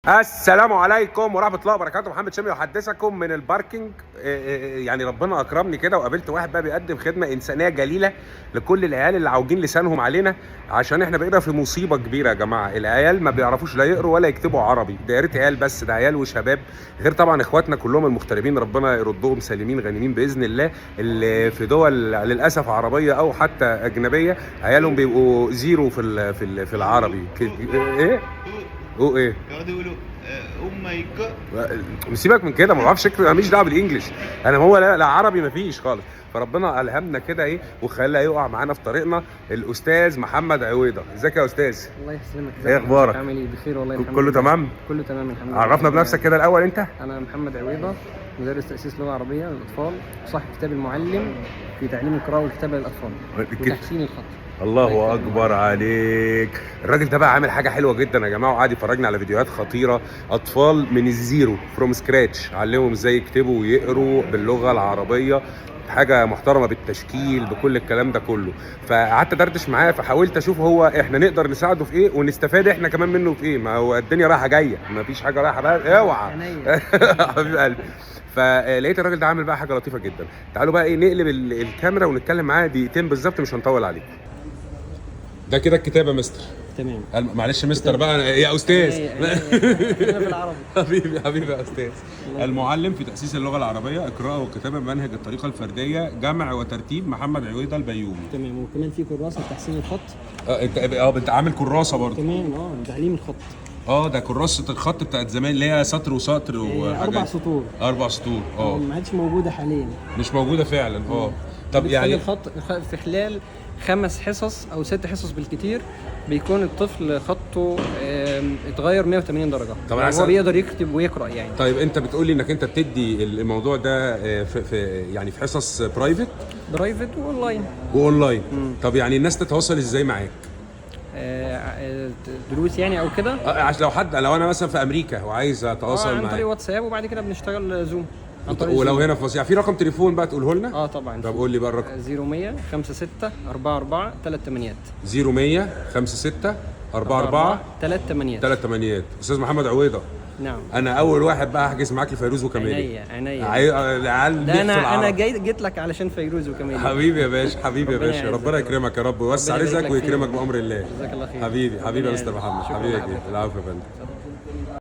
السلام عليكم ورحمه الله وبركاته. محمد شامي يحدثكم من الباركينج. يعني ربنا اكرمني كده وقابلت واحد بقى بيقدم خدمه انسانيه جليله لكل العيال اللي عاوجين لسانهم علينا، عشان احنا بقينا في مصيبه كبيره يا جماعه. العيال ما بيعرفوش لا يقروا ولا يكتبوا عربي، ده يا ريت عيال بس، ده عيال وشباب، غير طبعا اخواتنا كلهم المغتربين ربنا يردهم سالمين غانمين باذن الله، اللي في دول للاسف عربيه او حتى اجنبيه عيالهم بيبقوا زيرو في العربي. ايه ايه يقعدوا يقولوا ماي جاد. سيبك من كده، ما بعرفش اكتب، انا ماليش دعوه بالانجلش، انا هو لا عربي مفيش خالص. فربنا الهمنا كده ايه وخلاه يقع معانا في طريقنا الاستاذ محمد عويضه. ازيك يا استاذ؟ الله يسلمك. ايه اخبارك؟ عامل ايه؟ بخير والله الحمد كله لله. تمام؟ كله تمام الحمد لله. عرفنا بنفسك كده الاول انت. انا محمد عويضه، مدرس تاسيس لغه عربيه للاطفال، وصاحب كتاب المعلم في تعليم القراءه والكتابه للاطفال وتحسين الخط. الله اكبر عليك. الراجل ده بقى عامل حاجه حلوه جدا يا جماعه، وقعد يفرجنا على فيديوهات خطيره، اطفال من الزيرو فروم سكراتش، علمهم ازاي يكتبوا ويقروا باللغه العربيه، حاجه محترمه بالتشكيل بكل الكلام ده كله. فقعدت ادردش معاه، فحاولت اشوف هو احنا نقدر نساعده في ايه ونستفاد احنا كمان منه في ايه. ما هو الدنيا رايحه جايه، ما فيش حاجه رايحه بقى، اوعى حبيب قلبي. فلقيت الراجل ده عامل بقى حاجه لطيفه جدا. تعالوا بقى ايه نقلب الكاميرا ونتكلم معاه دقيقتين بالظبط، مش هنطول عليكم. ده كده الكتابه مستر. تمام. معلش مستر بقى يا استاذ. انا بالعربي. حبيبي يا استاذ. المعلم في تاسيس اللغه العربيه، القراءه والكتابه بمنهج الطريقه الفرديه، جمع وترتيب، محمد عويضه البيومي. تمام. وكمان في كراسه لتحسين الخط. انت عامل كراسه برضه. تمام. تعليم الخط. ده كراسه الخط بتاعت زمان اللي هي سطر وسطر وحاجات. 4 سطور. 4 سطور. ما عادش موجوده حاليا. مش موجوده فعلا. طب يعني الخط في خلال 5 حصص او 6 حصص بالكتير بيكون الطفل خطه اتغير 180 درجه. طبعا يعني هو بيقدر يكتب ويقرا يعني. طيب انت بتقولي انك انت بتدي الموضوع ده يعني في حصص برايفت واونلاين. طب يعني الناس تتواصل ازاي معاك؟ دروس يعني او كده. عشان لو انا مثلا في امريكا وعايز اتواصل معاك عن طريق واتساب، وبعد كده بنشتغل زوم. ولو هنا في مصر يعني في رقم تليفون بقى تقوله لنا؟ طبعا. طب قول لي بقى الرقم. 0100 56 44 38. 0100 56 44 38. استاذ محمد عويضه. نعم. انا اول واحد بقى هحجز معاك لفيروز وكمالي. عينيا. العيال ده انا جيت لك علشان فيروز وكمالي. حبيبي يا باشا، حبيبي يا باشا، ربنا يكرمك يا رب ويوسع رزقك ويكرمك بامر الله. جزاك الله خير. حبيبي يا مستر محمد، حبيبي. العفو يا فندم.